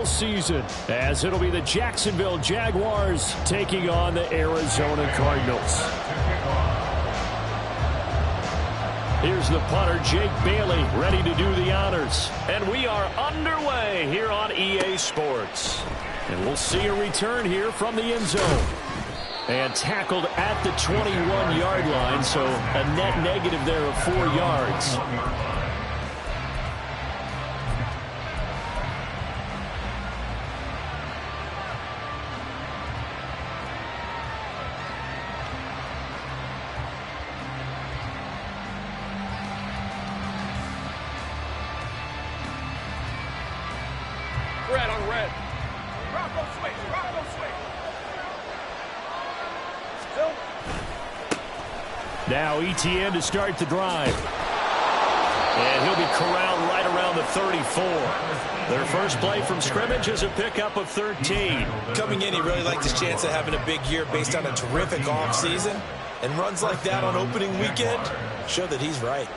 Season, as it'll be the Jacksonville Jaguars taking on the Arizona Cardinals. Here's the punter, Jake Bailey, ready to do the honors. And we are underway here on EA Sports. And we'll see a return here from the end zone. And tackled at the 21-yard line, so a net negative there of 4 yards. Red on red. Rocco switch. Rocco switch. Still. Now ETN to start the drive. And he'll be corralled right around the 34. Their first play from scrimmage is a pickup of 13. Coming in, he really liked his chance of having a big year based on a terrific offseason. And runs like that on opening weekend show that he's right.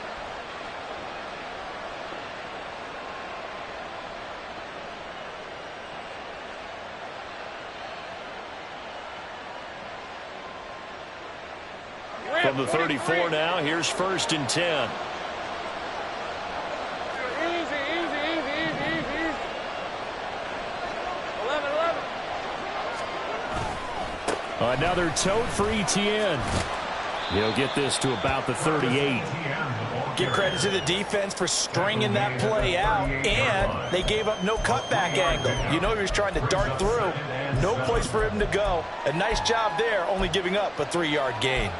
From the 34 now, here's 1st and 10. Easy. 11. Another tote for ETN. He'll get this to about the 38. Give credit to the defense for stringing that play out, and they gave up no cutback angle. You know he was trying to dart through. No place for him to go. A nice job there, only giving up a 3-yard gain.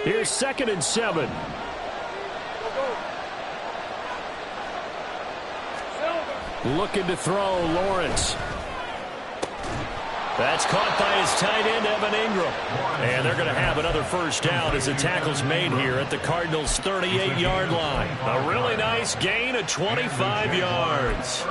Here's 2nd and 7. Looking to throw, Lawrence. That's caught by his tight end, Evan Ingram. And they're going to have another first down as the tackle's made here at the Cardinals' 38-yard line. A really nice gain of 25 yards.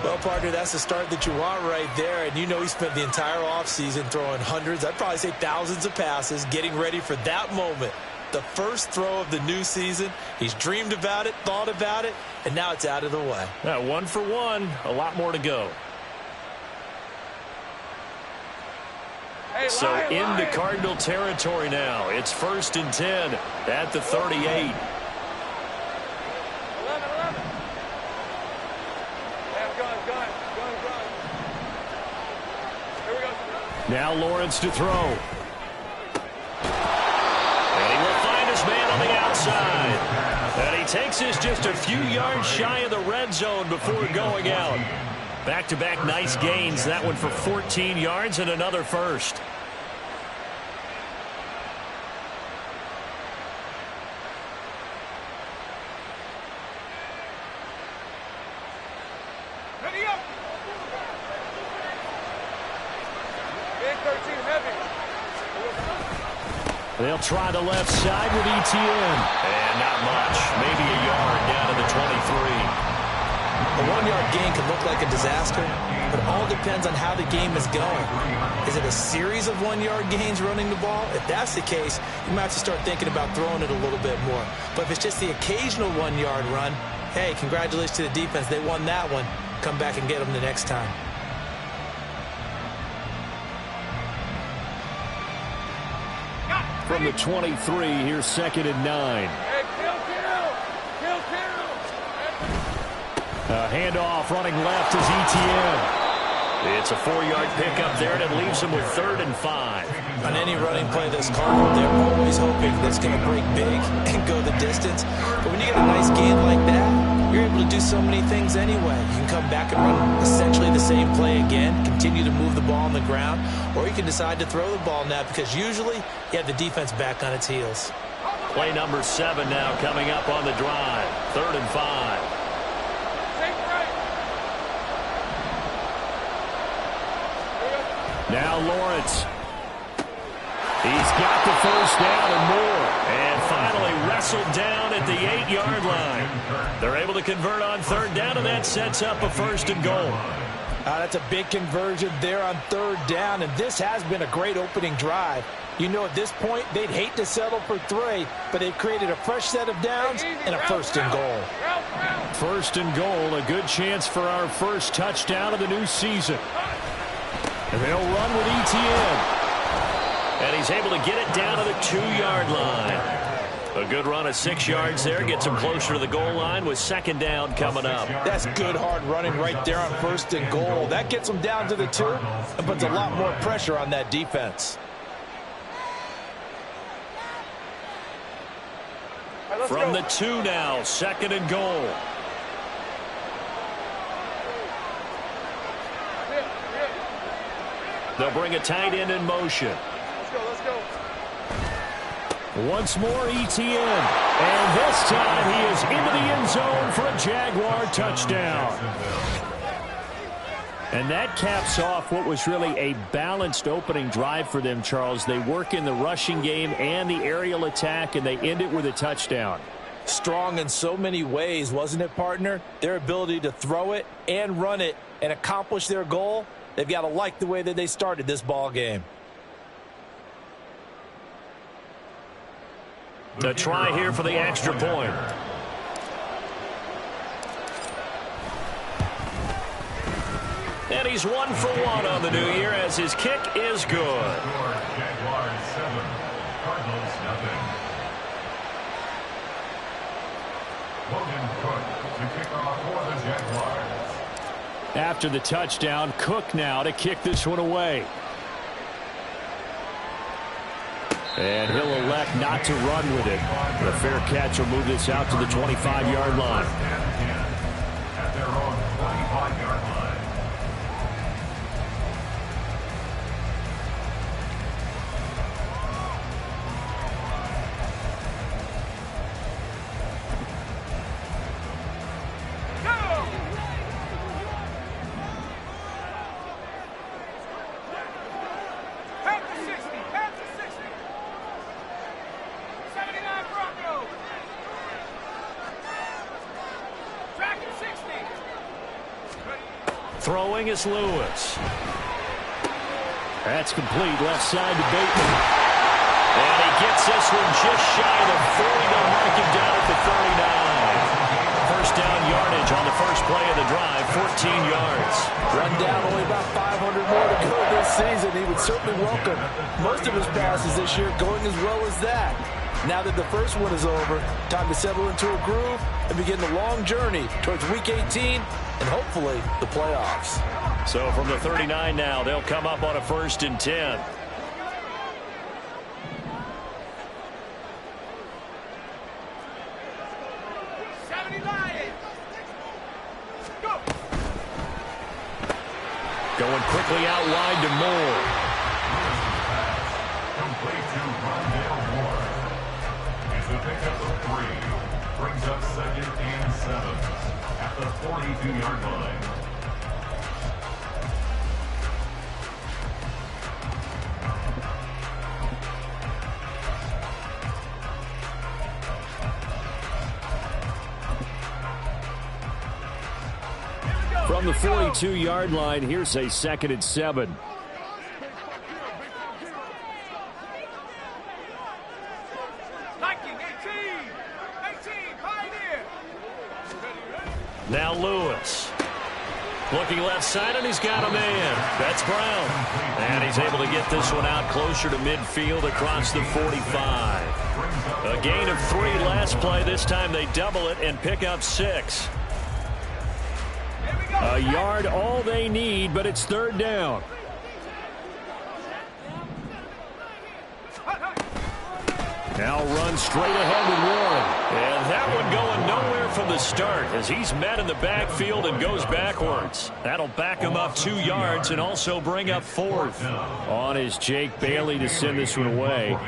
Well, partner, that's the start that you want right there. And you know he spent the entire offseason throwing hundreds, I'd probably say thousands of passes, getting ready for that moment. The first throw of the new season. He's dreamed about it, thought about it, and now it's out of the way. 1 for 1, a lot more to go. Hey, So Lion, into Lion. Cardinal territory now. It's 1st and 10 at the 38. 11. Hey, gun. Here we go. Now Lawrence to throw. And he will find his man on the outside. And he takes this just a few yards shy of the red zone before going out. Back-to-back nice gains. That one for 14 yards and another first. Ready up. Big 13 heavy. They'll try the left side with ETN. And not much. Maybe a yard down to the 23. A 1-yard gain can look like a disaster, but it all depends on how the game is going. Is it a series of 1-yard gains running the ball? If that's the case, you might have to start thinking about throwing it a little bit more. But if it's just the occasional 1-yard run, hey, congratulations to the defense. They won that one. Come back and get them the next time. From the 23, here's 2nd and 9. Hey, kill. A handoff running left is ETN. It's a 4-yard pickup there, and it leaves him with 3rd and 5. On any running play this Cardinal, they're always hoping that's going to break big and go the distance. But when you get a nice gain like that, you're able to do so many things anyway. You can come back and run essentially the same play again, continue to move the ball on the ground, or you can decide to throw the ball now because usually you have the defense back on its heels. Play number 7 now coming up on the drive. 3rd and 5. Now Lawrence. He's got the first down and more. And finally wrestled down at the 8-yard line. They're able to convert on 3rd down, and that sets up a 1st and goal. That's a big conversion there on 3rd down, and this has been a great opening drive. You know, at this point, they'd hate to settle for 3, but they've created a fresh set of downs and a first and goal. First and goal, a good chance for our first touchdown of the new season. And they'll run with ETN. And he's able to get it down to the 2-yard line. A good run of 6 yards there. Gets him closer to the goal line with second down coming up. That's good hard running right there on first and goal. That gets them down to the 2 and puts a lot more pressure on that defense. From the 2 now, second and goal. They'll bring a tight end in motion. Let's go. Once more, ETN. And this time he is into the end zone for a Jaguar touchdown. And that caps off what was really a balanced opening drive for them, Charles. They work in the rushing game and the aerial attack, and they end it with a touchdown. Strong in so many ways, wasn't it, partner? Their ability to throw it and run it and accomplish their goal, they've got to like the way that they started this ball game. The try here for the extra point. And he's 1 for 1 on the new year as his kick is good. After the touchdown, Cook now to kick this one away. And he'll elect not to run with it. The fair catch will move this out to the 25-yard line. At their own 25-yard line. Throwing is Lewis. That's complete. Left side to Bateman. And he gets this one just shy of the 40. They'll mark him down at the 39. First down yardage on the first play of the drive, 14 yards. Run down, only about 500 more to go this season. He would certainly welcome most of his passes this year going as well as that. Now that the first one is over, time to settle into a groove and begin the long journey towards Week 18 and hopefully the playoffs. So from the 39 now, they'll come up on a 1st and 10. Going quickly out wide to Moore. Complete to Rondale Moore. It's a pickup of 3. Brings up 2nd and 7 at the 42-yard line. From the 42-yard line, here's a 2nd and 7. Now Lewis. Looking left side, and he's got a man. That's Brown. And he's able to get this one out closer to midfield across the 45. A gain of 3 last play. This time they double it and pick up 6. A yard all they need, but it's 3rd down. Now run straight ahead with Warren. And that one going nowhere from the start as he's met in the backfield and goes backwards. That'll back him up 2 yards and also bring up 4th. On is Jake Bailey to send this one away.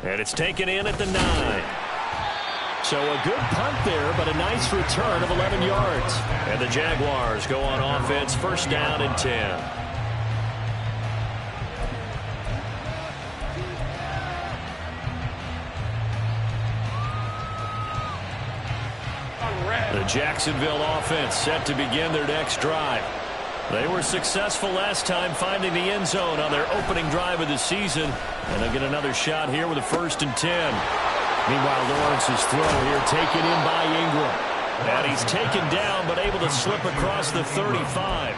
And it's taken in at the 9. So a good punt there, but a nice return of 11 yards. And the Jaguars go on offense, 1st down and 10. The Jacksonville offense set to begin their next drive. They were successful last time finding the end zone on their opening drive of the season. And they'll get another shot here with a 1st and 10. Meanwhile, Lawrence's throw here taken in by Ingram. And he's taken down but able to slip across the 35.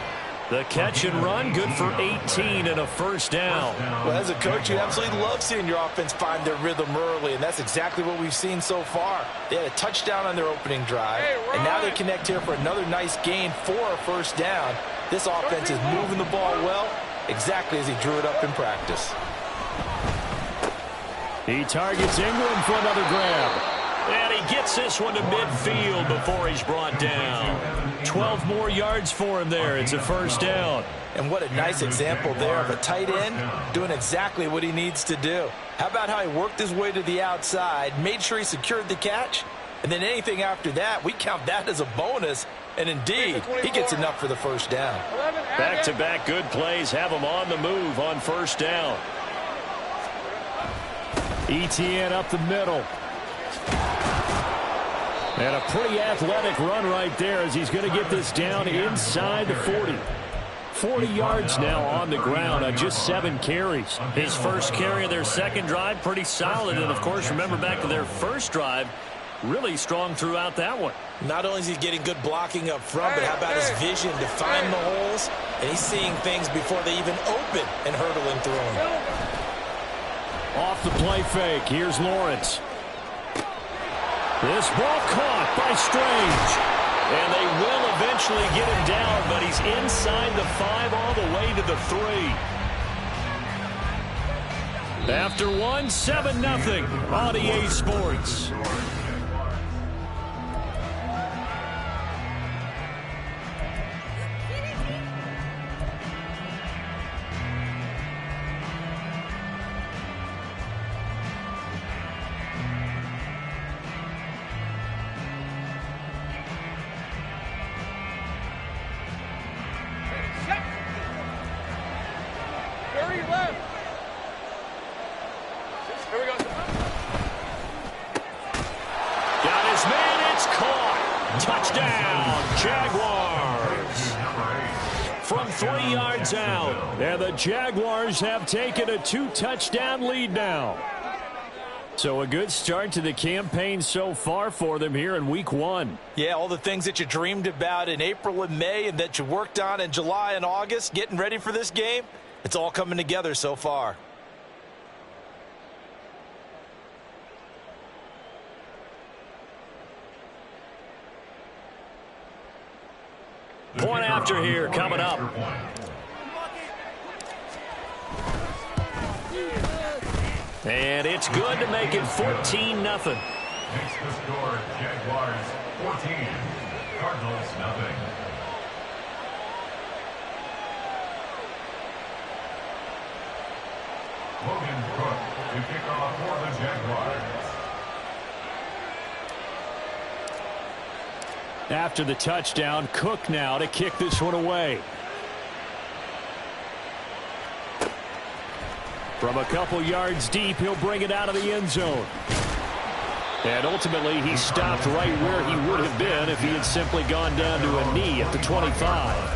The catch and run, good for 18 and a 1st down. Well, as a coach, you absolutely love seeing your offense find their rhythm early, and that's exactly what we've seen so far. They had a touchdown on their opening drive, and now they connect here for another nice gain for a 1st down. This offense is moving the ball well, exactly as he drew it up in practice. He targets Ingram for another grab. And he gets this one to midfield before he's brought down. 12 more yards for him there. It's a 1st down. And what a nice example there of a tight end doing exactly what he needs to do. How about how he worked his way to the outside, made sure he secured the catch, and then anything after that, we count that as a bonus. And indeed, he gets enough for the 1st down. Back-to-back good plays have him on the move on 1st down. Etienne up the middle. And a pretty athletic run right there as he's going to get this down inside the 40. 40 yards now on the ground on just 7 carries. His first carry of their second drive, pretty solid. And, of course, remember back to their first drive, really strong throughout that one. Not only is he getting good blocking up front, but how about his vision to find the holes? And he's seeing things before they even open and hurdling through them. Off the play fake, here's Lawrence. This ball caught by Strange. And they will eventually get him down, but he's inside the 5 all the way to the 3. After 1, 7-0 on EA Sports. And the Jaguars have taken a 2-touchdown lead now. So a good start to the campaign so far for them here in week 1. Yeah, all the things that you dreamed about in April and May and that you worked on in July and August, getting ready for this game, it's all coming together so far. Point after here coming up. And it's good to make it 14-0. Makes the score Jaguars 14, Cardinals 0. Logan Cook to kick off for the Jaguars. After the touchdown, Cook now to kick this one away. From a couple yards deep, he'll bring it out of the end zone. And ultimately, he stopped right where he would have been if he had simply gone down to a knee at the 25.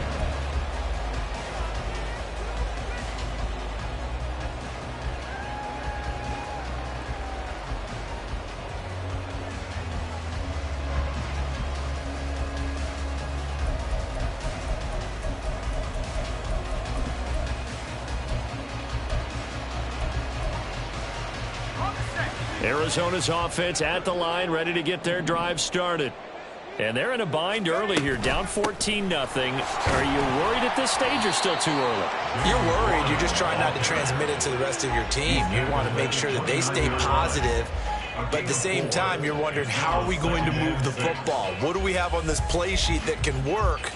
Arizona's offense at the line, ready to get their drive started. And they're in a bind early here, down 14-0. Are you worried at this stage or still too early? You're worried. You're just trying not to transmit it to the rest of your team. You want to make sure that they stay positive. But at the same time, you're wondering, how are we going to move the football? What do we have on this play sheet that can work?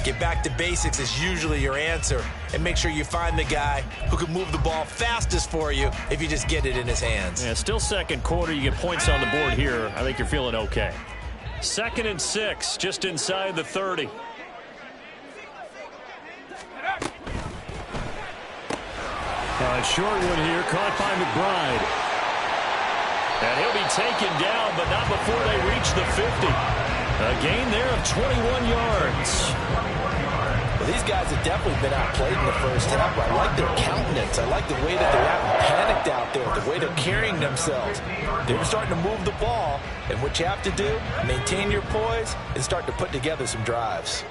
Get back to basics is usually your answer. And make sure you find the guy who can move the ball fastest for you if you just get it in his hands. Yeah, still second quarter. You get points on the board here. I think you're feeling okay. 2nd and 6, just inside the 30. A short one here, caught by McBride. And he'll be taken down, but not before they reach the 50. A gain there of 21 yards. Well, these guys have definitely been outplayed in the first half. I like their countenance. I like the way that they're acting panicked out there, the way they're carrying themselves. They're starting to move the ball, and what you have to do, maintain your poise and start to put together some drives.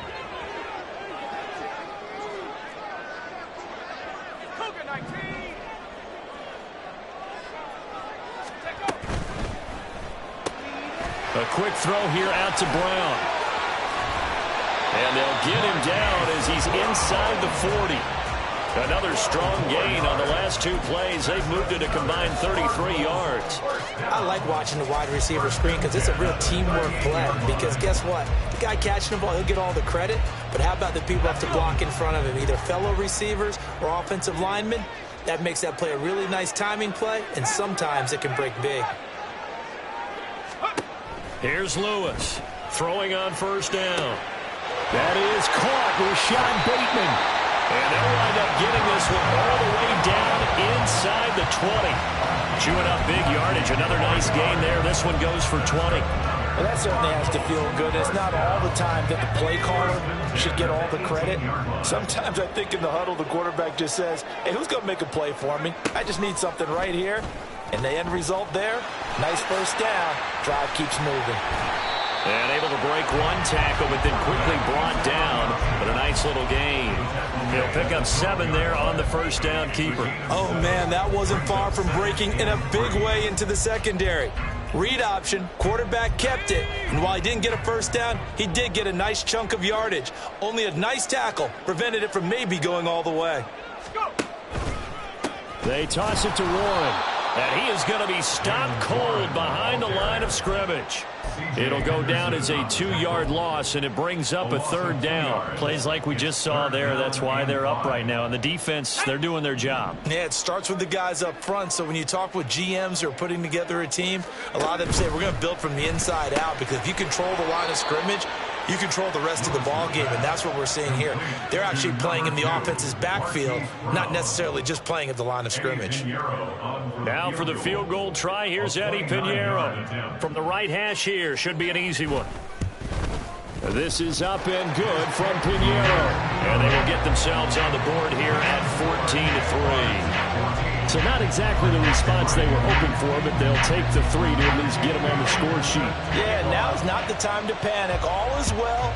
A quick throw here out to Brown. And they'll get him down as he's inside the 40. Another strong gain on the last two plays. They've moved it a combined 33 yards. I like watching the wide receiver screen because it's a real teamwork play. Because guess what? The guy catching the ball, he'll get all the credit. But how about the people who have to block in front of him, either fellow receivers or offensive linemen? That makes that play a really nice timing play, and sometimes it can break big. Here's Lewis throwing on first down. That is caught with Rashad Bateman. And they'll wind up getting this one all the way down inside the 20. Chewing up big yardage. Another nice gain there. This one goes for 20. Well, that certainly has to feel good. It's not all the time that the play caller should get all the credit. Sometimes I think in the huddle, the quarterback just says, hey, who's going to make a play for me? I just need something right here. And the end result there, nice first down. Drive keeps moving. And able to break one tackle, but then quickly brought down. But a nice little gain. He'll pick up 7 there on the first down keeper. Oh, man, that wasn't far from breaking in a big way into the secondary. Read option, quarterback kept it. And while he didn't get a first down, he did get a nice chunk of yardage. Only a nice tackle prevented it from maybe going all the way. They toss it to Warren. And he is going to be stopped cold behind the line of scrimmage. It'll go down as a 2-yard loss, and it brings up a third down. Plays like we just saw there. That's why they're up right now. And the defense, they're doing their job. Yeah, it starts with the guys up front. So when you talk with GMs who are putting together a team, a lot of them say we're going to build from the inside out, because if you control the line of scrimmage, you control the rest of the ball game, and that's what we're seeing here. They're actually playing in the offense's backfield, not necessarily just playing at the line of scrimmage. Now for the field goal try, here's Eddie Pinheiro. From the right hash here, should be an easy one. This is up and good from Pinheiro. And they will get themselves on the board here at 14-3. So not exactly the response they were hoping for, but they'll take the 3 to at least get them on the score sheet. Yeah, now's not the time to panic. All is well,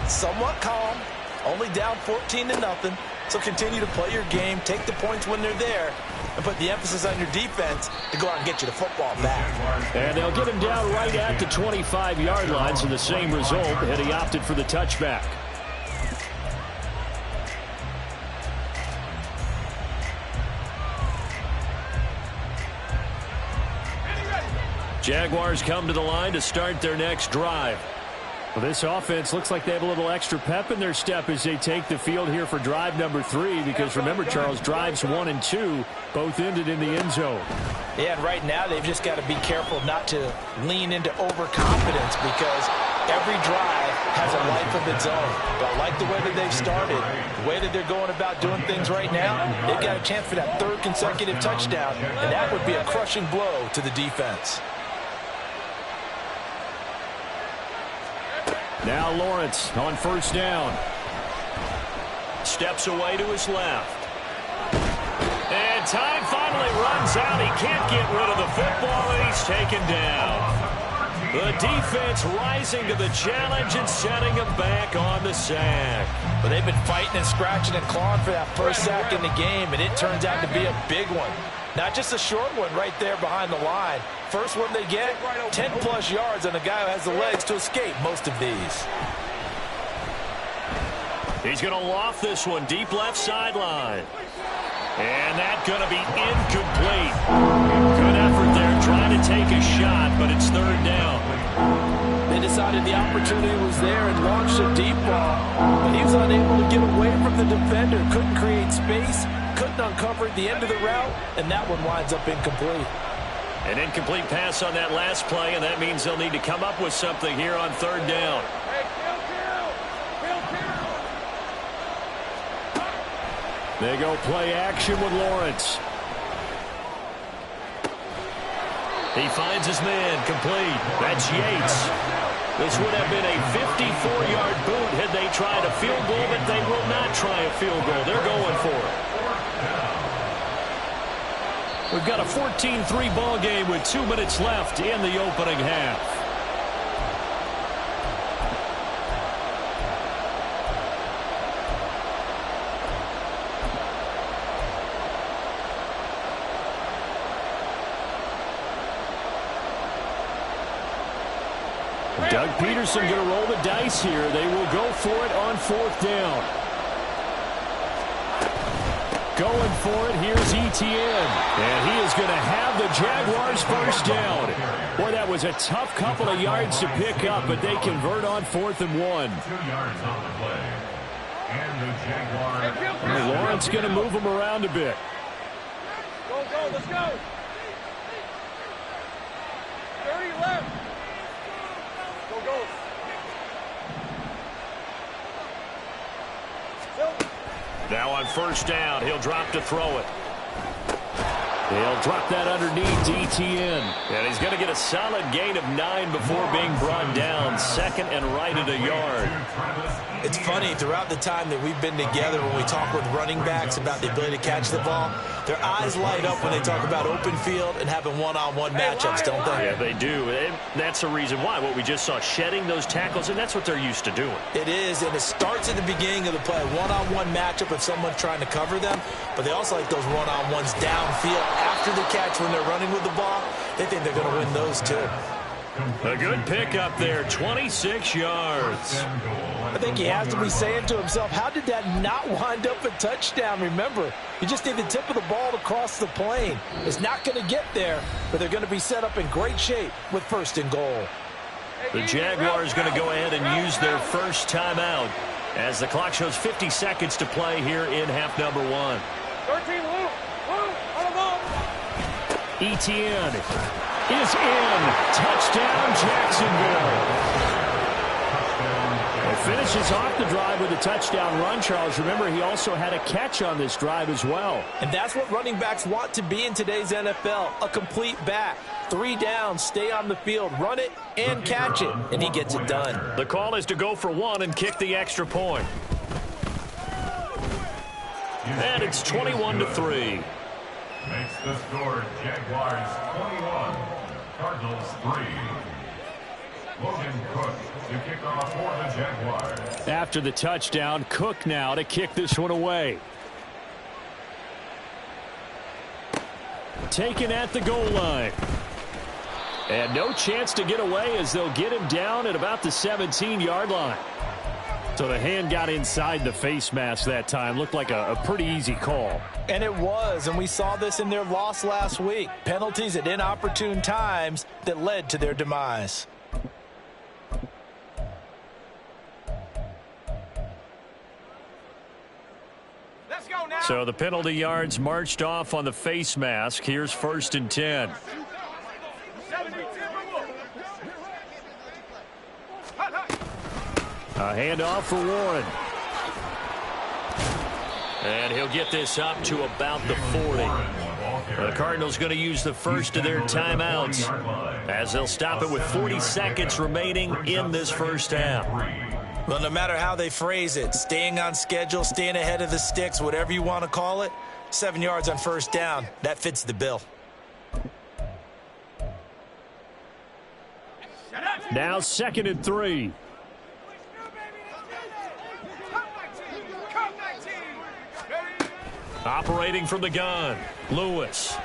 somewhat calm, only down 14-0. So continue to play your game, take the points when they're there, and put the emphasis on your defense to go out and get you the football back. And they'll get him down right at the 25-yard line, so the same result, and he opted for the touchback. Jaguars come to the line to start their next drive. Well, this offense looks like they have a little extra pep in their step as they take the field here for drive number 3, because remember, Charles, drives 1 and 2 both ended in the end zone. Yeah, and right now they've just got to be careful not to lean into overconfidence, because every drive has a life of its own. But I like the way that they've started, the way that they're going about doing things right now. They've got a chance for that 3rd consecutive touchdown, and that would be a crushing blow to the defense. Now Lawrence on first down. Steps away to his left. And time finally runs out. He can't get rid of the football, and he's taken down. The defense rising to the challenge and setting him back on the sack. But they've been fighting and scratching and clawing for that first sack in the game, and it turns out to be a big one. Not just a short one right there behind the line. First one they get, 10-plus yards on a guy who has the legs to escape most of these. He's going to loft this one deep left sideline. And that's going to be incomplete. Good effort there trying to take a shot, but it's 3rd down. They decided the opportunity was there and launched a deep ball. But he was unable to get away from the defender, couldn't create space, couldn't uncover at the end of the route, and that one winds up incomplete. An incomplete pass on that last play, and that means they'll need to come up with something here on 3rd down. They go play action with Lawrence. He finds his man complete. That's Yates. This would have been a 54-yard boot had they tried a field goal, but they will not try a field goal. They're going for it. We've got a 14-3 ball game with 2 minutes left in the opening half. Doug Peterson going to roll the dice here. They will go for it on 4th down. Going for it, here's Etienne. And he is going to have the Jaguars first down. Boy, that was a tough couple of yards to pick up, but they convert on 4th and 1. 2 yards on the play. And the Jaguars. And Lawrence going to move them around a bit. Go, let's go. 30 left. Go. Now on 1st down, he'll drop to throw it. He'll drop that underneath to Etienne. And he's going to get a solid gain of 9 before being brought down. 2nd and right at a yard. It's funny, throughout the time that we've been together, when we talk with running backs about the ability to catch the ball, their eyes light up when they talk about open field and having one-on-one matchups, don't they? Yeah, they do. And that's the reason why. What we just saw, shedding those tackles, and that's what they're used to doing. It is, and it starts at the beginning of the play. One-on-one matchup if someone's trying to cover them, but they also like those one-on-ones downfield after the catch when they're running with the ball. They think they're going to win those too. A good pickup there, 26 yards. I think he has to be saying to himself, how did that not wind up a touchdown? Remember, you just need the tip of the ball to cross the plane. It's not going to get there, but they're going to be set up in great shape with 1st and goal. The Jaguars going to go ahead and use their first timeout as the clock shows 50 seconds to play here in half number 1. 13, Luke, on the ball. Etienne is in. Touchdown, Jacksonville. It finishes off the drive with a touchdown run, Charles. Remember, he also had a catch on this drive as well. And that's what running backs want to be in today's NFL, a complete back. 3 downs, stay on the field, run it, and catch it, and he gets it done. The call is to go for 1 and kick the extra point. And it's 21-3. Makes the score Jaguars 21, Cardinals 3. Logan Cook to kick off for the Jaguars. After the touchdown, Cook now to kick this one away. Taken at the goal line. And no chance to get away as they'll get him down at about the 17-yard line. So the hand got inside the face mask that time. Looked like a pretty easy call. And it was, and we saw this in their loss last week. Penalties at inopportune times that led to their demise. Let's go now. So the penalty yards marched off on the face mask. Here's 1st and 10. 72. A handoff for Warren. And he'll get this up to about the 40. The Cardinals going to use the first of their timeouts as they'll stop it with 40 seconds remaining in this first half. Well, no matter how they phrase it, staying on schedule, staying ahead of the sticks, whatever you want to call it, 7 yards on 1st down, that fits the bill. Now 2nd and 3. Operating from the gun, Lewis.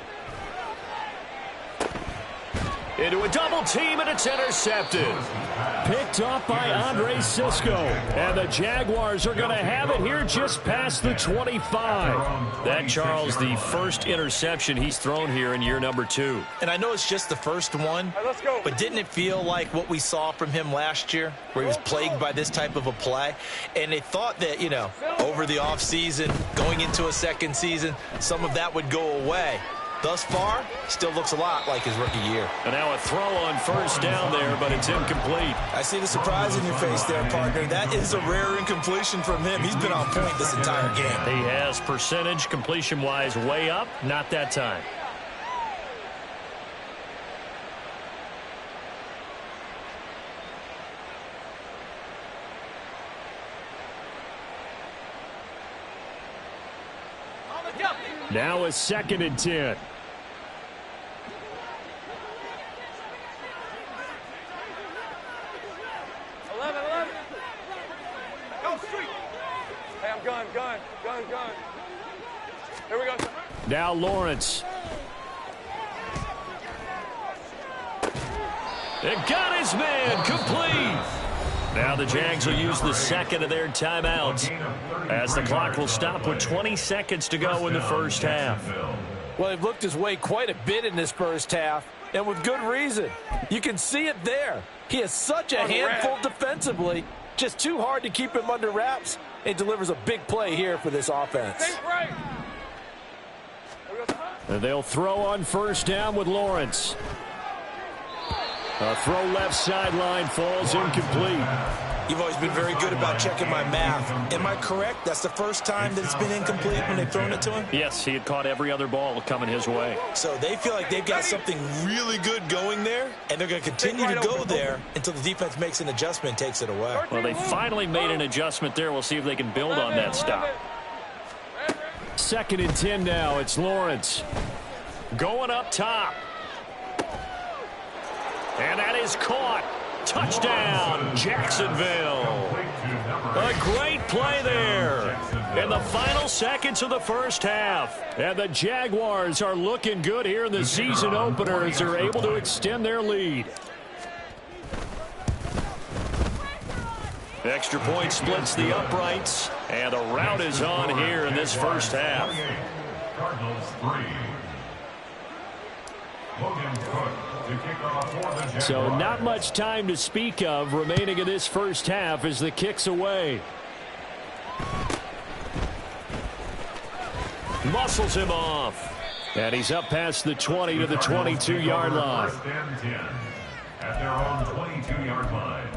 Into a double team, and it's intercepted. Picked up by Andre Cisco. And the Jaguars are going to have it here just past the 25. That, Charles, the first interception he's thrown here in year number 2. And I know it's just the first one, but didn't it feel like what we saw from him last year, where he was plagued by this type of a play? And they thought that, you know, over the offseason, going into a second season, some of that would go away. Thus far, still looks a lot like his rookie year. And now a throw on 1st down there, but it's incomplete. I see the surprise in your face there, partner. That is a rare incompletion from him. He's been on point this entire game. He has percentage completion-wise way up, not that time. Now a 2nd and 10. Hey, I'm gun. Here we go. Now Lawrence. It got his man complete. Now the Jags will use the 2nd of their timeouts as the clock will stop with 20 seconds to go in the first half. Well, they've looked his way quite a bit in this first half, and with good reason. You can see it there. He is such a handful defensively, just too hard to keep him under wraps, and delivers a big play here for this offense. And they'll throw on first down with Lawrence. A throw left sideline falls incomplete. You've always been very good about checking my math. Am I correct? That's the first time that it's been incomplete when they've thrown it to him? Yes, he had caught every other ball coming his way. So they feel like they've got something really good going there, and they're going to continue to go there until the defense makes an adjustment and takes it away. Well, they finally made an adjustment there. We'll see if they can build on that stop. 2nd and 10 now. It's Lawrence. Going up top. And that is caught. Touchdown, Jacksonville. A great play there in the final seconds of the first half. And the Jaguars are looking good here in the season opener as they're able to extend their lead. Extra point splits the uprights, and the route is on here in this first half. Cardinals 3. Logan Cook to kick off for the Jaguars. So not much time to speak of remaining in this first half as the kick's away. Muscles him off. And he's up past the 20 to the 22-yard line. First and 10 at their own 22-yard line.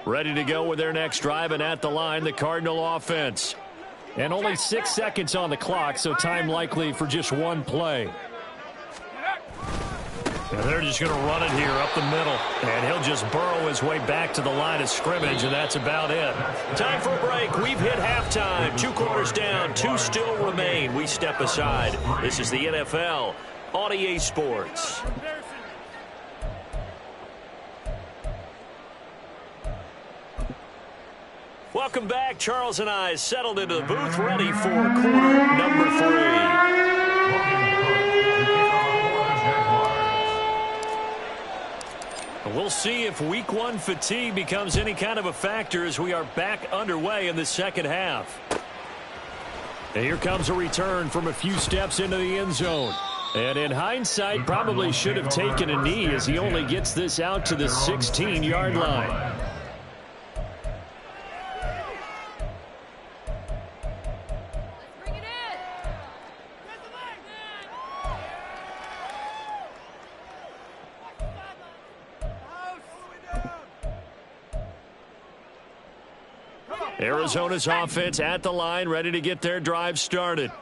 Ready to go with their next drive, and at the line, the Cardinal offense. And only 6 seconds on the clock, so time likely for just one play. And they're just going to run it here up the middle. And he'll just burrow his way back to the line of scrimmage, and that's about it. Time for a break. We've hit halftime. 2 quarters down, 2 still remain. We step aside. This is the NFL on EA Sports. Welcome back. Charles and I settled into the booth, ready for quarter number 3. We'll see if week 1 fatigue becomes any kind of a factor as we are back underway in the second half. And here comes a return from a few steps into the end zone. And in hindsight, probably should have taken a knee as he only gets this out to the 16-yard line. Arizona's offense at the line, ready to get their drive started.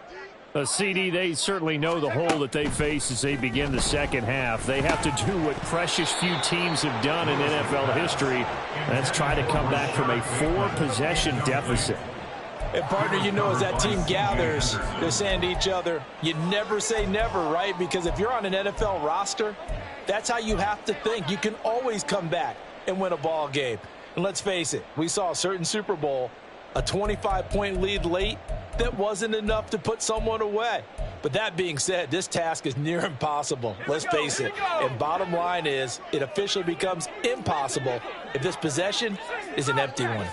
CD, they certainly know the hole that they face as they begin the second half. They have to do what precious few teams have done in NFL history. That's try to come back from a 4-possession deficit. And, partner, you know, as that team gathers, they're saying to each other, you never say never, right? Because if you're on an NFL roster, that's how you have to think. You can always come back and win a ball game. And let's face it, we saw a certain Super Bowl, a 25-point lead late, that wasn't enough to put someone away. But that being said, this task is near impossible. Let's face it. And bottom line is, it officially becomes impossible if this possession is an empty one.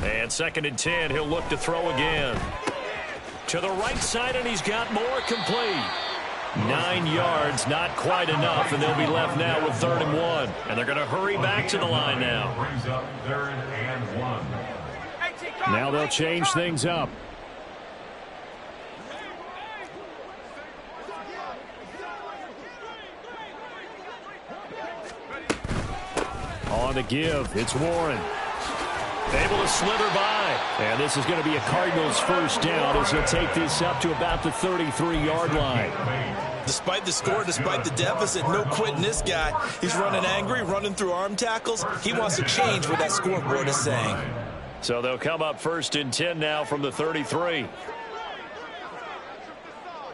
And 2nd and 10, he'll look to throw again. To the right side, and he's got more complete. 9 yards, not quite enough, and they'll be left now with 3rd and 1. And they're going to hurry back to the line now. Brings up 3rd and 1. Now they'll change things up. On the give, it's Warren. Able to slither by. And this is going to be a Cardinals first down as he'll take this up to about the 33-yard line. Despite the score, despite the deficit, no quitting this guy. He's running angry, running through arm tackles. He wants to change what that scoreboard is saying. So they'll come up 1st and 10 now from the 33.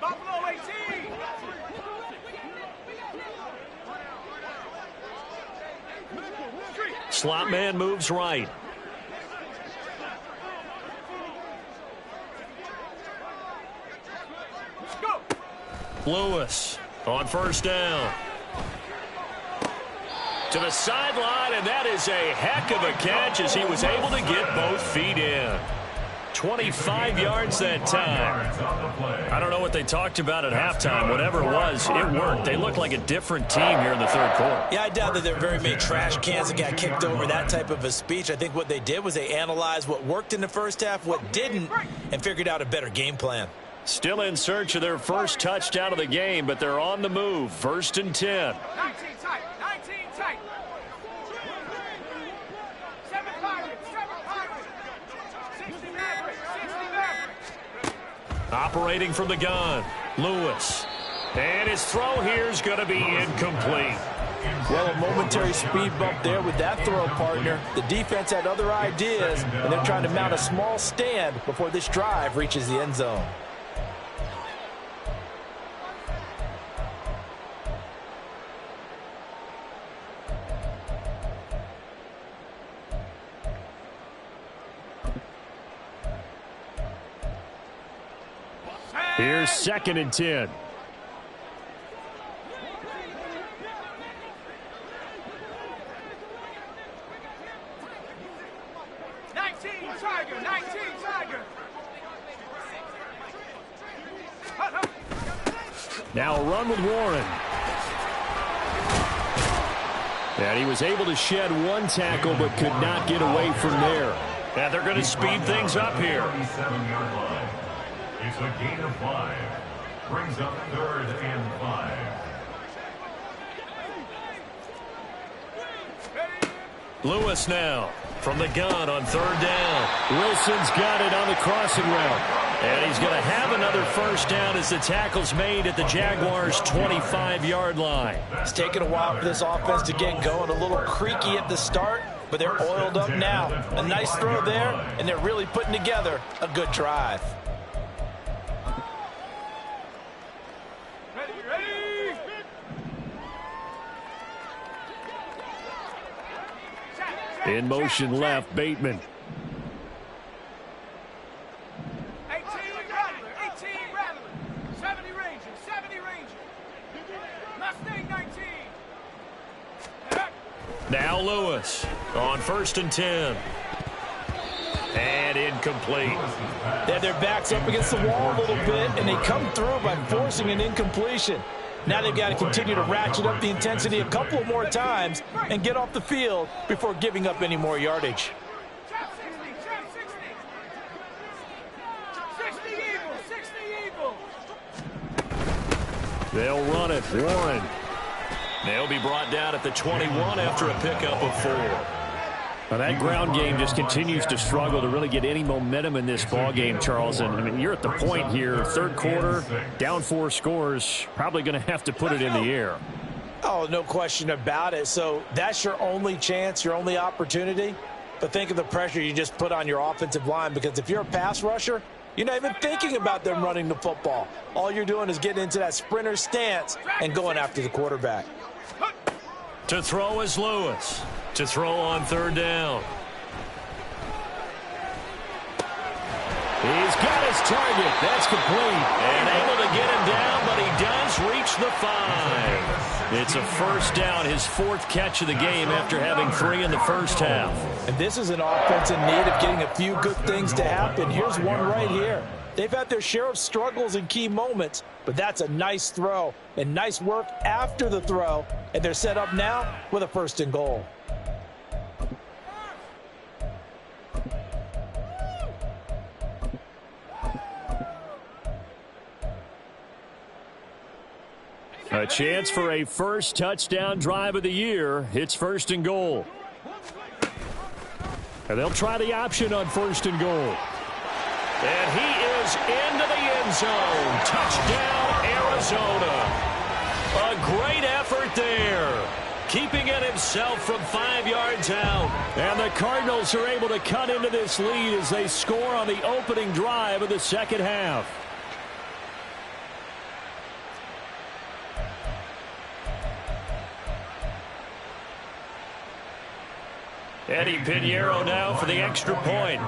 Buffalo 18. Slot man moves right. Lewis on 1st down. To the sideline, and that is a heck of a catch as he was able to get both feet in. 25 yards that time. I don't know what they talked about at halftime. Whatever it was, it worked. They look like a different team here in the 3rd quarter. Yeah, I doubt that there are very many trash cans that got kicked over, that type of a speech. I think what they did was they analyzed what worked in the first half, what didn't, and figured out a better game plan. Still in search of their first touchdown of the game, but they're on the move. 1st and 10. 19 tight. 19 tight. 7 Pirates. 7 Pirates. 60 Mavericks. 60 Mavericks. Operating from the gun. Lewis. And his throw here is going to be incomplete. Well, a momentary speed bump there with that throw, partner. The defense had other ideas, and they're trying to mount a small stand before this drive reaches the end zone. Here's 2nd and 10. Tiger. 19 Tiger. Now a run with Warren. And he was able to shed one tackle but could not get away from there. And they're going to speed things up here. 37-yard line. It's a gain of 5. Brings up 3rd and 5. Lewis now from the gun on 3rd down. Wilson's got it on the crossing route. And he's going to have another first down as the tackle's made at the Jaguars' 25-yard line. It's taken a while for this offense to get going. A little creaky at the start, but they're oiled up now. A nice throw there, and they're really putting together a good drive. In motion left, Bateman. 18 Rattler. 18 Rattler. 70 Ranger. 70 Ranger. Mustang 19. Now Lewis on 1st and 10. And incomplete. They had their backs up against the wall a little bit, and they come through by forcing an incompletion. Now they've got to continue to ratchet up the intensity a couple more times and get off the field before giving up any more yardage. 60 Eagles. 60 Eagles. They'll run it. Warren. They'll be brought down at the 21 after a pickup of 4. Now that ground game just continues to struggle to really get any momentum in this ball game, Charles. And I mean, you're at the point here, 3rd quarter, down 4 scores, probably going to have to put it in the air. Oh, no question about it. So that's your only chance, your only opportunity. But think of the pressure you just put on your offensive line, because if you're a pass rusher, you're not even thinking about them running the football. All you're doing is getting into that sprinter stance and going after the quarterback. To throw is Lewis. To throw on 3rd down. He's got his target. That's complete. And able to get him down, but he does reach the 5. It's a first down, his 4th catch of the game after having 3 in the first half. And this is an offense in need of getting a few good things to happen. Here's one right here. They've had their share of struggles in key moments, but that's a nice throw and nice work after the throw. And they're set up now with a 1st and goal. A chance for a first touchdown drive of the year. It's 1st and goal. And they'll try the option on 1st and goal. And he is into the end zone. Touchdown, Arizona. A great effort there. Keeping it himself from 5 yards out. And the Cardinals are able to cut into this lead as they score on the opening drive of the second half. Eddie Pinheiro now for the extra point.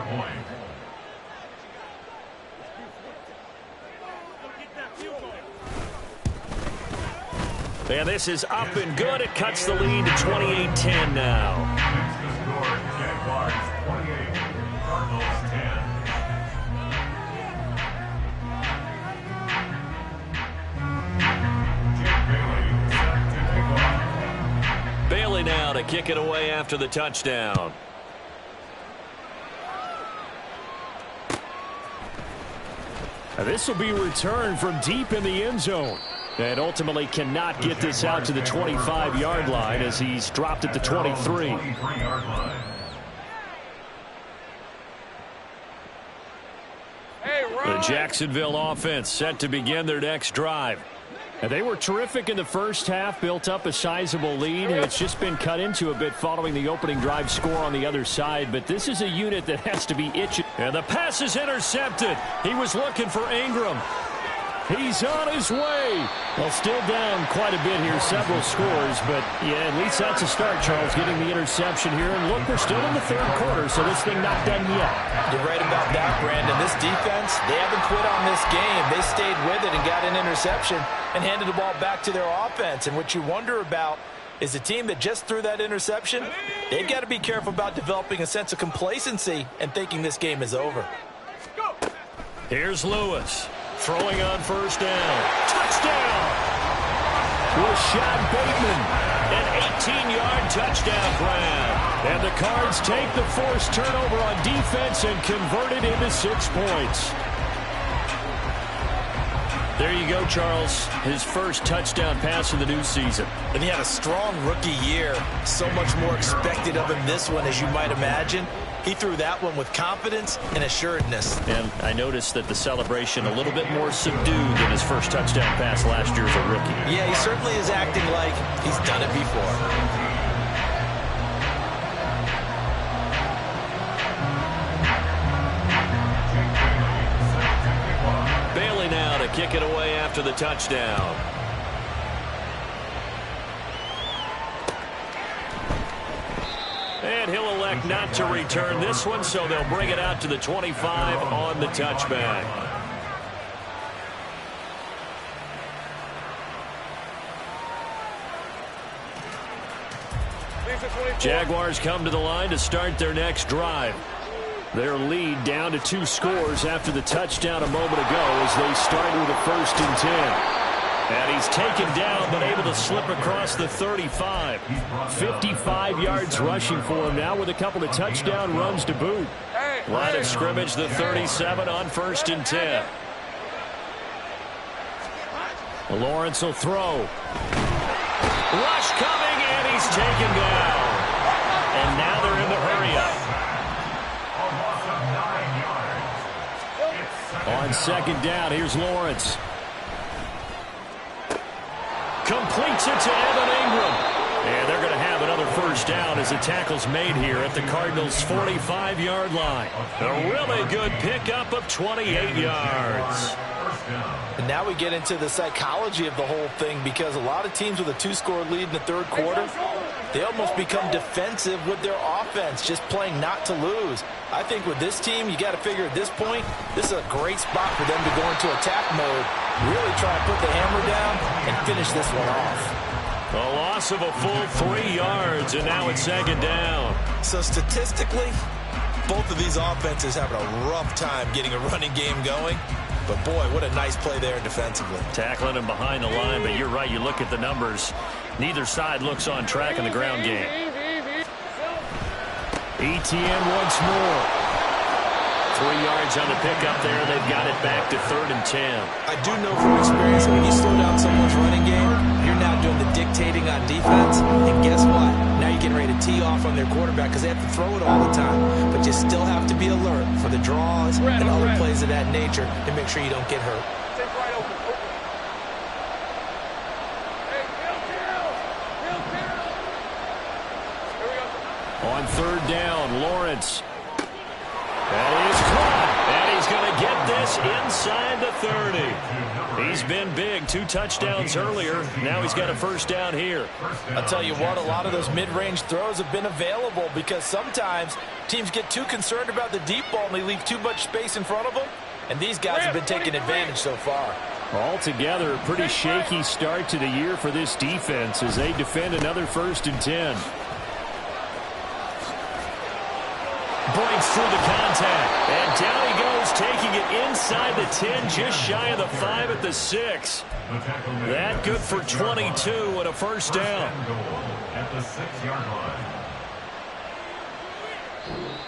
And this is up and good. It cuts the lead to 28-10 now. Jaguars 28, Cardinals 10. Bailey now to kick it away after the touchdown. This will be returned from deep in the end zone. And ultimately cannot get this out to the 25-yard line as he's dropped at the 23. The Jacksonville offense set to begin their next drive. And they were terrific in the first half, built up a sizable lead, and it's just been cut into a bit following the opening drive score on the other side. But this is a unit that has to be itching. And the pass is intercepted. He was looking for Ingram. He's on his way. Well, still down quite a bit here, several scores, but yeah, at least that's a start, Charles, getting the interception here. And look, we're still in the third quarter, so this thing not done yet. You're right about that, Brandon. This defense, they haven't quit on this game. They stayed with it and got an interception and handed the ball back to their offense. And what you wonder about is a team that just threw that interception, they've got to be careful about developing a sense of complacency and thinking this game is over. Here's Lewis. Throwing on 1st down. Touchdown! Rashad Bateman. An 18-yard touchdown grab. And the Cards take the forced turnover on defense and convert it into 6 points. There you go, Charles. His first touchdown pass of the new season. And he had a strong rookie year. So much more expected of him this one, as you might imagine. He threw that one with confidence and assuredness. And I noticed that the celebration a little bit more subdued than his first touchdown pass last year as a rookie. Yeah, he certainly is acting like he's done it before. Bailey now to kick it away after the touchdown. And he'll elect not to return this one, so they'll bring it out to the 25 on the touchback. Jaguars come to the line to start their next drive. Their lead down to 2 scores after the touchdown a moment ago as they start with a 1st and 10. And he's taken down, but able to slip across the 35. 55 yards rushing for him now with a couple of touchdown runs to boot. Line of scrimmage, the 37 on 1st and 10. Lawrence will throw. Rush coming, and he's taken down. And now they're in the hurry up. On 2nd down, here's Lawrence. Completes it to Evan Ingram. And they're going to have another 1st down as the tackle's made here at the Cardinals' 45-yard line. A really good pickup of 28 yards. And now we get into the psychology of the whole thing, because a lot of teams with a 2-score lead in the 3rd quarter, they almost become defensive with their offense, just playing not to lose. I think with this team, you got to figure at this point, this is a great spot for them to go into attack mode, really try and put the hammer down and finish this one off. A loss of a full 3 yards, and now it's 2nd down. So statistically, both of these offenses having a rough time getting a running game going. But, boy, what a nice play there defensively. Tackling him behind the line, but you're right. You look at the numbers. Neither side looks on track in the ground game. ETN once more. 3 yards on the pickup there. They've got it back to 3rd and 10. I do know from experience that when you slow down someone's running game, you're now doing the dictating on defense. And guess what? Now you're getting ready to tee off on their quarterback because they have to throw it all the time. But you still have to be alert for the draws and other plays of that nature to make sure you don't get hurt. On 3rd down, Lawrence. That is caught. And he's going to get this inside the 30. He's been big. 2 touchdowns earlier. Now he's got a 1st down here. I'll tell you what, a lot of those mid-range throws have been available because sometimes teams get too concerned about the deep ball and they leave too much space in front of them. And these guys have been taking advantage so far. Altogether, a pretty shaky start to the year for this defense as they defend another 1st and 10. Breaks through the contact. And down he goes, taking it inside the 10, just shy of the 5 at the 6. That good for 22 and a 1st down. At the 6-yard line.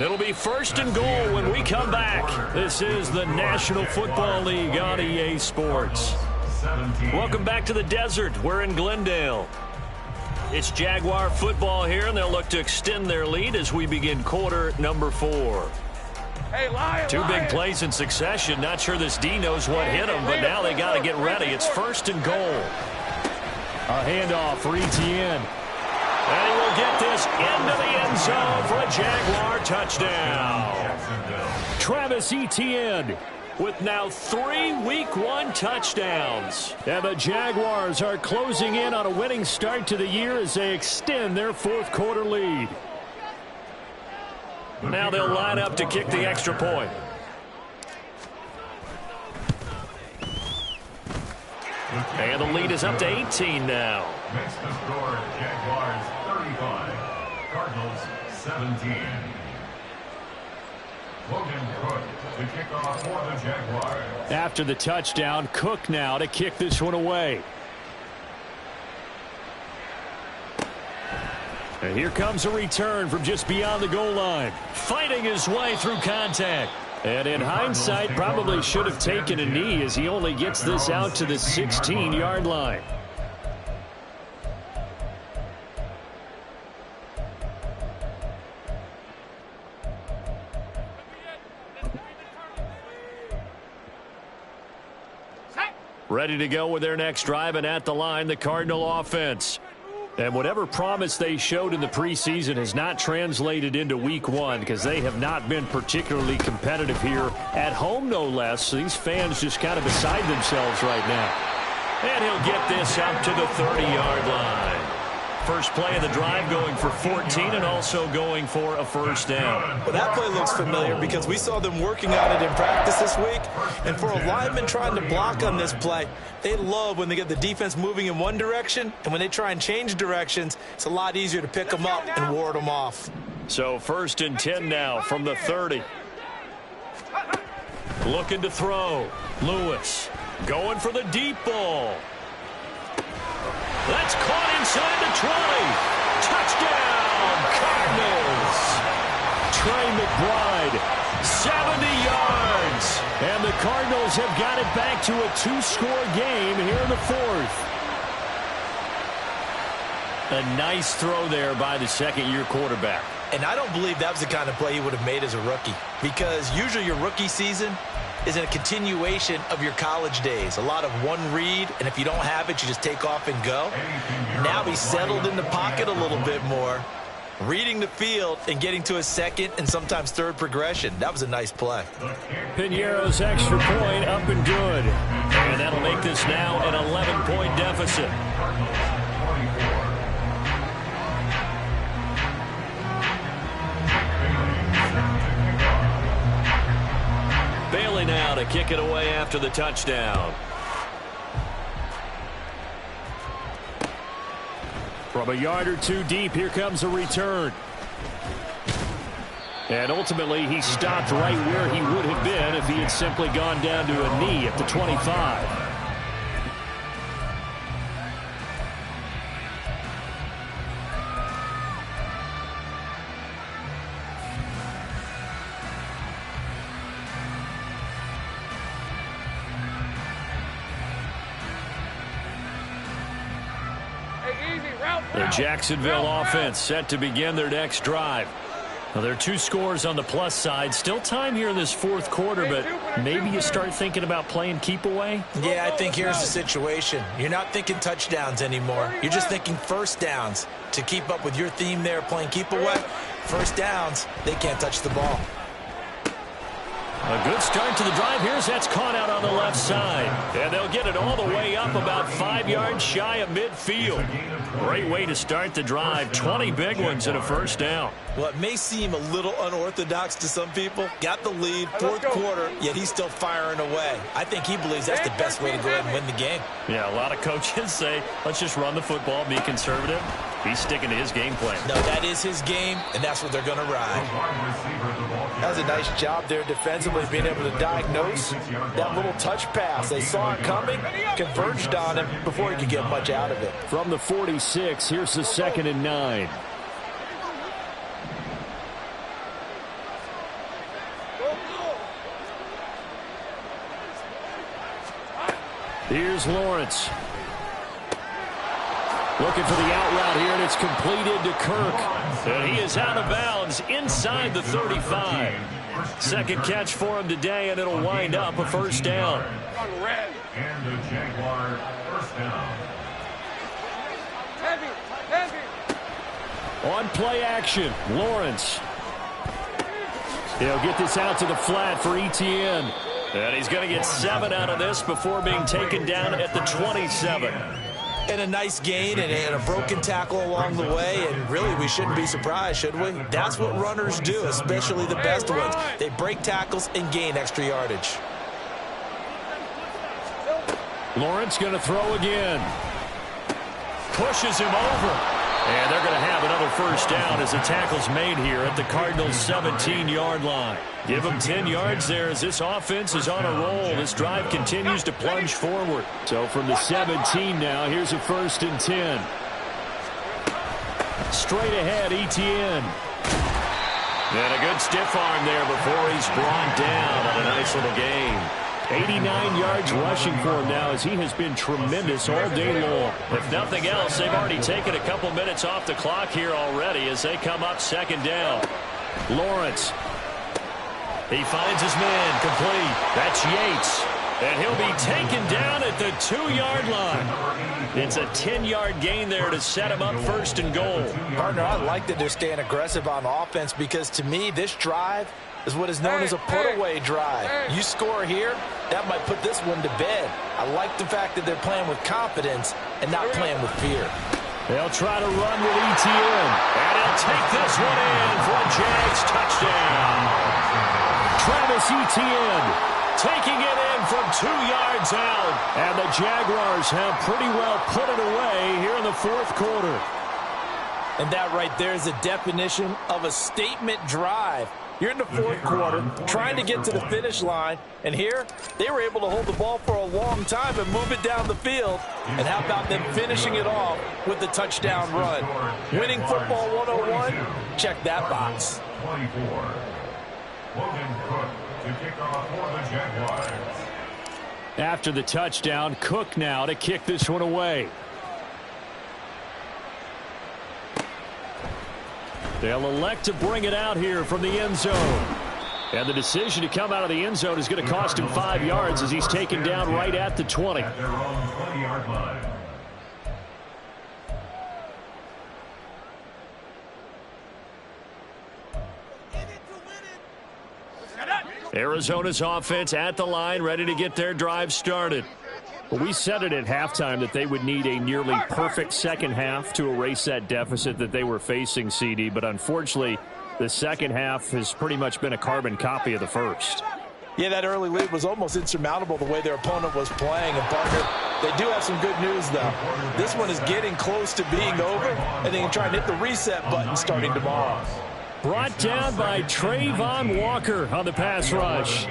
It'll be 1st and goal when we come back. This is the National Football League on EA Sports. Welcome back to the desert. We're in Glendale. It's Jaguar football here, and they'll look to extend their lead as we begin quarter number 4. Hey, Lion, 2 big plays in succession. Not sure this D knows what hit him, but now they got to get ready. It's 1st and goal. A handoff for Etienne. And he will get this into the end zone for a Jaguar touchdown. Travis Etienne with now 3 Week 1 touchdowns. And the Jaguars are closing in on a winning start to the year as they extend their 4th quarter lead. Now they'll line up to kick the extra point. And the lead is up to 18 now. Makes the score Jaguars 35, Cardinals 17. Logan Cook to kick off for the Jaguars. After the touchdown, Cook now to kick this one away. And here comes a return from just beyond the goal line. Fighting his way through contact. And in hindsight, probably should have taken a knee as he only gets this out to the 16-yard line. Ready to go with their next drive, and at the line, the Cardinal offense. And whatever promise they showed in the preseason has not translated into Week 1 because they have not been particularly competitive here at home, no less. These fans just kind of beside themselves right now. And he'll get this up to the 30-yard line. First play of the drive going for 14 and also going for a 1st down. Well, that play looks familiar because we saw them working on it in practice this week. And for a lineman trying to block on this play, they love when they get the defense moving in one direction. And when they try and change directions, it's a lot easier to pick them up and ward them off. So 1st and 10 now from the 30. Looking to throw. Lewis going for the deep ball. That's caught inside the 20. Touchdown, Cardinals. Trey McBride, 70 yards. And the Cardinals have got it back to a 2-score game here in the 4th. A nice throw there by the 2nd-year quarterback. And I don't believe that was the kind of play he would have made as a rookie because usually your rookie season is a continuation of your college days. A lot of one read, and if you don't have it, you just take off and go. Now he's settled in the pocket a little bit more, reading the field and getting to a 2nd and sometimes 3rd progression. That was a nice play. Piñeiro's extra point up and good. And that'll make this now an 11-point deficit. Bailey now to kick it away after the touchdown. From a yard or 2 deep, here comes a return. And ultimately, he stopped right where he would have been if he had simply gone down to a knee at the 25. The Jacksonville offense set to begin their next drive. Well, there are 2 scores on the plus side. Still time here in this fourth quarter, but maybe you start thinking about playing keep away? Yeah, I think here's the situation. You're not thinking touchdowns anymore. You're just thinking first downs. To keep up with your theme there, playing keep away, first downs, they can't touch the ball. A good start to the drive. Here's that's caught out on the left side. And they'll get it all the way up about 5 yards shy of midfield. Great way to start the drive. 20 big ones and a first down. Well, it may seem a little unorthodox to some people. Got the lead, fourth quarter, yet he's still firing away. I think he believes that's the best way to go ahead and win the game. Yeah, a lot of coaches say, let's just run the football, be conservative. He's sticking to his game plan. No, that is his game, and that's what they're going to ride. That was a nice job there defensively, being able to diagnose that little touch pass. They saw it coming, converged on him before he could get much out of it. From the 46, here's the 2nd and 9. Here's Lawrence. Looking for the out route here, and it's completed to Kirk. And he is out of bounds inside the 35. Second catch for him today, and it'll wind up a first down. And the Jaguar first down. On play action, Lawrence. He'll get this out to the flat for Etienne. And he's going to get 7 out of this before being taken down at the 27. And a nice gain and a broken tackle along the way, and really we shouldn't be surprised, should we? That's what runners do, especially the best ones. They break tackles and gain extra yardage. Lawrence going to throw again. Pushes him over. And they're going to have another first down as the tackle's made here at the Cardinals' 17-yard line. Give them 10 yards there as this offense is on a roll. This drive continues to plunge forward. So from the 17 now, here's a 1st and 10. Straight ahead, Etienne. And a good stiff arm there before he's brought down on a nice little game. 89 yards rushing for him now as he has been tremendous all day long. If nothing else, they've already taken a couple minutes off the clock here already as they come up 2nd down. Lawrence. He finds his man complete. That's Yates. And he'll be taken down at the 2-yard line. It's a 10-yard gain there to set him up 1st and goal. Partner, I like that they're staying aggressive on offense because to me, this drive is what is known as a put-away drive. You score here, that might put this one to bed. I like the fact that they're playing with confidence and not playing with fear. They'll try to run with Etienne. And he'll take this one in for a Jags touchdown. Travis Etienne taking it in from 2 yards out. And the Jaguars have pretty well put it away here in the fourth quarter. And that right there is a definition of a statement drive. You're in the fourth quarter, trying to get to the finish line, and here, they were able to hold the ball for a long time and move it down the field. And how about them finishing it off with the touchdown run? Winning football 101? Check that box. 24. Logan Cook to kick off for the Jaguars. After the touchdown, Cook now to kick this one away. They'll elect to bring it out here from the end zone. And the decision to come out of the end zone is going to cost him 5 yards as he's taken down right at the 20. At their own 20-yard line. Arizona's offense at the line, ready to get their drive started. Well, we said it at halftime that they would need a nearly perfect second half to erase that deficit that they were facing, CD. But unfortunately, the second half has pretty much been a carbon copy of the first. Yeah, that early lead was almost insurmountable the way their opponent was playing. And, partner, they do have some good news, though. This one is getting close to being over, and they can try and hit the reset button starting tomorrow. Brought down by Trayvon Walker on the pass rush.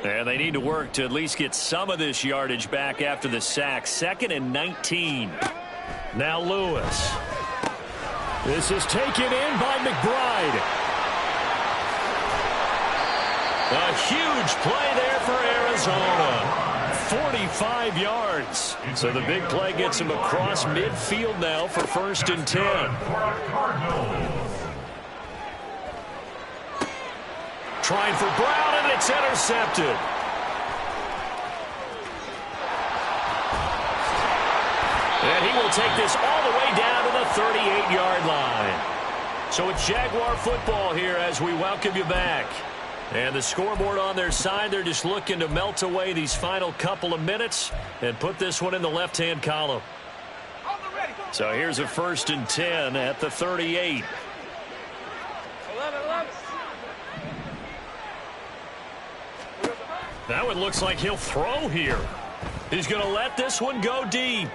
And they need to work to at least get some of this yardage back after the sack. 2nd and 19. Now Lewis. This is taken in by McBride. A huge play there for Arizona. 45 yards. So the big play gets him across midfield now for 1st and 10. Trying for Brown, and it's intercepted. And he will take this all the way down to the 38-yard line. So it's Jaguar football here as we welcome you back. And the scoreboard on their side, they're just looking to melt away these final couple of minutes and put this one in the left-hand column. So here's a 1st and 10 at the 38. 11. Now it looks like he'll throw here. He's going to let this one go deep.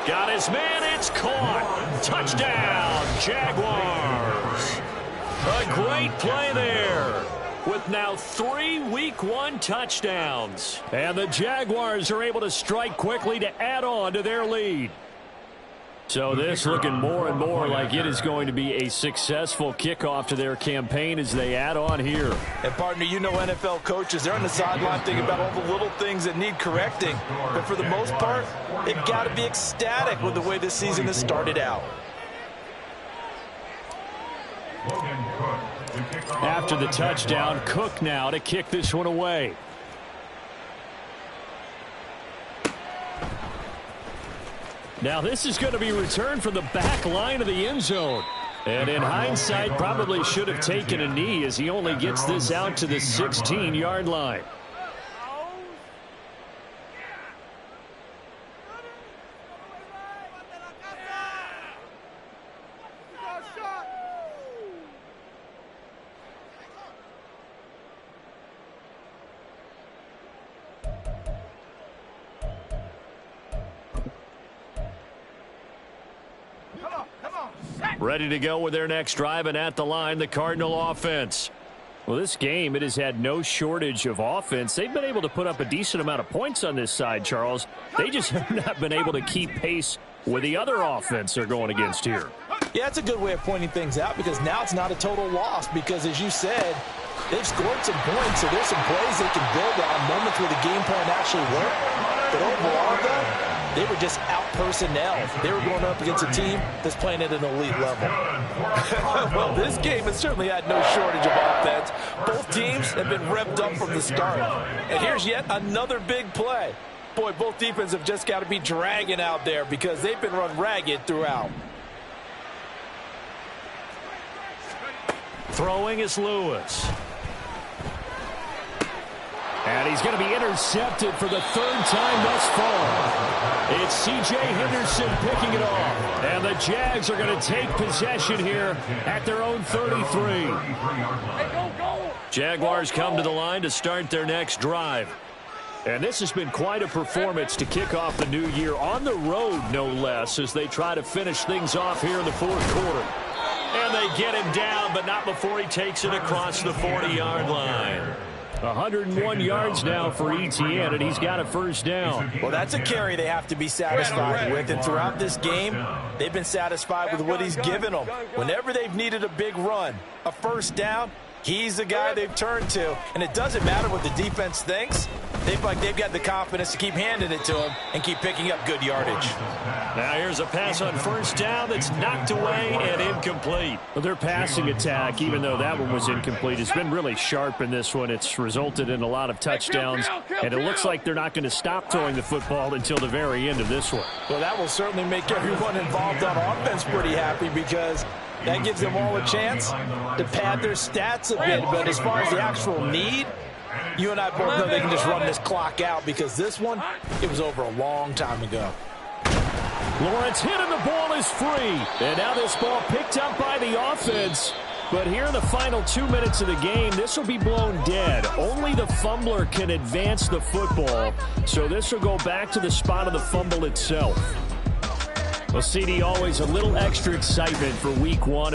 Got his man, it's caught. Touchdown, Jaguars. A great play there with now 3 Week 1 touchdowns. And the Jaguars are able to strike quickly to add on to their lead. So this looking more and more like it is going to be a successful kickoff to their campaign as they add on here. And, partner, you know NFL coaches, they're on the sideline thinking about all the little things that need correcting. But for the most part, they've got to be ecstatic with the way this season has started out. After the touchdown, Cook now to kick this one away. Now this is going to be returned from the back line of the end zone. And in hindsight, probably should have taken a knee as he only gets this out to the 16-yard line. Ready to go with their next drive, and at the line, the Cardinal offense. Well, this game, it has had no shortage of offense. They've been able to put up a decent amount of points on this side, Charles. They just have not been able to keep pace with the other offense they're going against here. Yeah, it's a good way of pointing things out because now it's not a total loss because, as you said, they've scored some points, so there's some plays they can build on, moments where the game plan actually worked. But overall, though, they were just out-personnel. They were going up against a team that's playing at an elite level. Well, this game has certainly had no shortage of offense. Both teams have been revved up from the start. And here's yet another big play. Boy, both defenses have just got to be dragging out there because they've been run ragged throughout. Throwing is Lewis. And he's going to be intercepted for the 3rd time thus far. It's C.J. Henderson picking it off. And the Jags are going to take possession here at their own 33. Jaguars come to the line to start their next drive. And this has been quite a performance to kick off the new year on the road, no less, as they try to finish things off here in the 4th quarter. And they get him down, but not before he takes it across the 40-yard line. 101 yards now for Etienne, and he's got a 1st down. Well, that's a carry they have to be satisfied with, and throughout this game, they've been satisfied with what he's given them. Whenever they've needed a big run, a 1st down, he's the guy they've turned to, and it doesn't matter what the defense thinks. They've got the confidence to keep handing it to him and keep picking up good yardage. Now here's a pass on 1st down that's knocked away and incomplete. Well, their passing attack, even though that one was incomplete, has been really sharp in this one. It's resulted in a lot of touchdowns, and it looks like they're not going to stop throwing the football until the very end of this one. Well, that will certainly make everyone involved on offense pretty happy because that gives them all a chance to pad their stats a bit. But as far as the actual need, you and I both know they can just run this clock out because this one, it was over a long time ago. Lawrence hit and the ball is free. And now this ball picked up by the offense. But here in the final 2 minutes of the game, this will be blown dead. Only the fumbler can advance the football. So this will go back to the spot of the fumble itself. Well, CD, always a little extra excitement for Week 1.